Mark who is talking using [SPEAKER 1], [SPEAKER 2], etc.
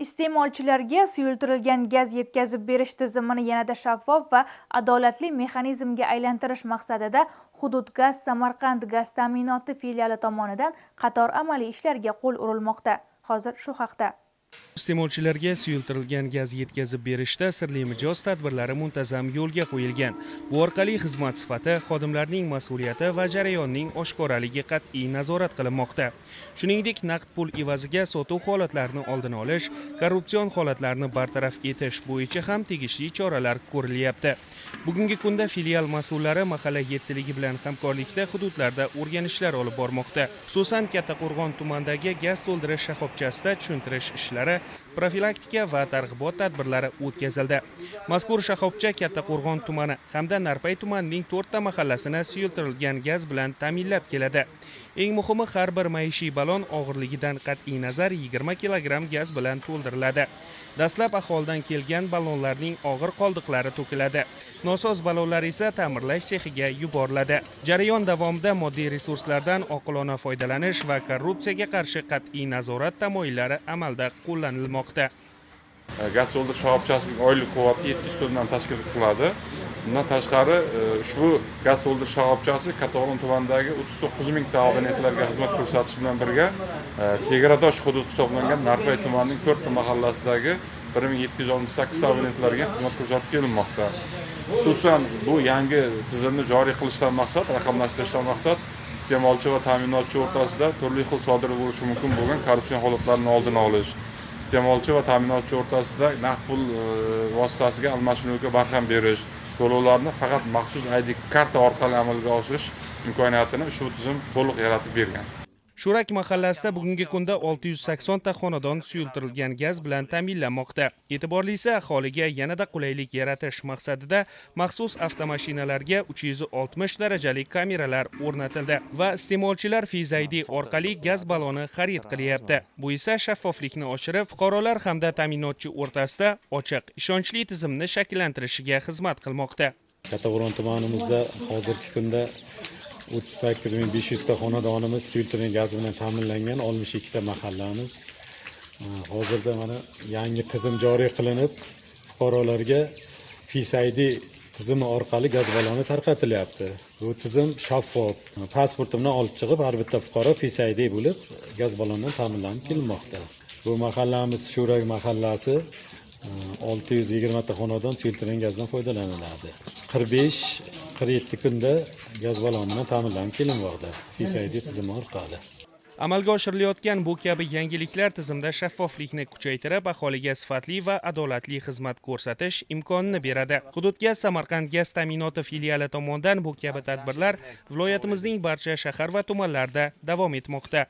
[SPEAKER 1] Iste'molchilarga suyultirilgan gaz yetkazib berish tizimini yanada shaffof va adolatli mexanizmga aylantirish maqsadida Hududgaz Samarqand gaz ta'minoti filiali tomonidan qator amaliy ishlarga qo'l urilmoqda. Hozir shu haqda.
[SPEAKER 2] Iste'molchilarga suyultirilgan gaz yetkazib berishda sirli mijoz tadbirlari muntazam yo'lga qo'yilgan. Bu orqali xizmat sifati, xodimlarning mas'uliyati va jarayonning oshkoraligi qat'iy nazorat qilinmoqda. Shuningdek, naqd pul evaziga sotuv holatlarini oldini olish, korrupsion holatlarni bartaraf etish bo'yicha ham tegishli choralar ko'rilyapti. Bugungi kunda filial mas'ullari mahalla yettiligi bilan hamkorlikda hududlarda o'rganishlar olib bormoqda. Xususan, Kattaqo'rg'on tumanidagi gaz to'ldirish shoxobchasida tushuntirish ishlari, profilaktika va targ'ibot tadbirlari o'tkazildi. Mazkur shoxobcha Kattaqo'rg'on tumani hamda Narpay tumanining 4 ta mahallasini suyultirilgan gaz bilan ta'minlab keladi. Eng muhimi, har bir maishiy balon og'irligidan qat'iy nazar 20 kilogramm gaz bilan to'ldiriladi. Dastlab aholidan kelgan ballonlarning og'ir qoldiqlari to'kiladi. Nosoz ballonlar esa ta'mirlash sexiga yuboriladi. Jarayon davomida moddiy resurslardan oqilona foydalanish va korrupsiyaga qarshi qat'iy nazorat tamoyillari amalda qo'llanilmoqda.
[SPEAKER 3] Gaz to'ldirish shoxobchasining oylik quvvati 700 tonnadan tashkil qiladi. Bundan tashqari ushbu gaz to'ldirish shoxobchasi Kattaqo'rg'on tumanidagi 39 ming ta abonentlarga xizmat ko'rsatish bilan birga chegaradosh hudud hisoblangan Narpay tumanining 4 ta mahallasidagi 1768 ta abonentlarga xizmat ko'rsatib kelinmoqda. Xususan bu yangi tizimni joriy qilishdan maqsad, raqamlashtirishdan maqsad iste'molchi va ta'minotchi o'rtasida turli xil sodir bo'lishi mumkin bo'lgan korrupsion holatlarning oldini olish, iste'molchi va ta'minotchi o'rtasida naqd pul vositasiga almashinuvga barham berish, to'lovlarni faqat maxsus ID karta orqali amalga oshirish imkoniyatini ushbu tizim to'liq yaratib bergan.
[SPEAKER 2] Shurak mahallasida bugungi kunda 680 ta xonadon suyultirilgan gaz bilan ta'minlanmoqda. E'tiborlisi, aholiga yanada qulaylik yaratish maqsadida maxsus avtomashinalarga 360 darajali kameralar o'rnatildi va iste'molchilar Fiz ID orqali gaz baloni xarid qilyapti. Bu esa shaffoflikni oshirib, fuqarolar hamda ta'minotchi o'rtasida ochiq, ishonchli tizimni shakllantirishiga xizmat qilmoqda.
[SPEAKER 4] Kattaqo'rg'on tumanimizda hozirgi kunda 38.500 ta xonadonimiz suyultirilgan gaz bilan ta'minlangan, 62 ta mahallamiz. Hozirda mana yangi tizim joriy qilinib, fuqarolarga Fiz ID tizimi orqali gaz baloni tarqatilyapti. Bu tizim shaffof. Pasportimni olib chiqib, har bitta fuqaro Fiz ID bo'lib, gaz balonidan ta'minlanib kelinmoqda. Bu mahallamiz Shurak mahallasi 620 ta xonadon suyultirilgan gazdan foydalaniladi. 45-47 kunda gaz balonidan ta'minlanib kelinmoqda. Fiz ID tizimi orqali.
[SPEAKER 2] Amalga oshirilayotgan bu kabi yangiliklar tizimda shaffoflikni kuchaytirib, aholiga sifatli va adolatli xizmat ko'rsatish imkonini beradi. Hududgaz Samarqand gaz ta'minoti filiali tomonidan bu kabi tadbirlar viloyatimizning barcha shahar va tumanlarida davom etmoqda.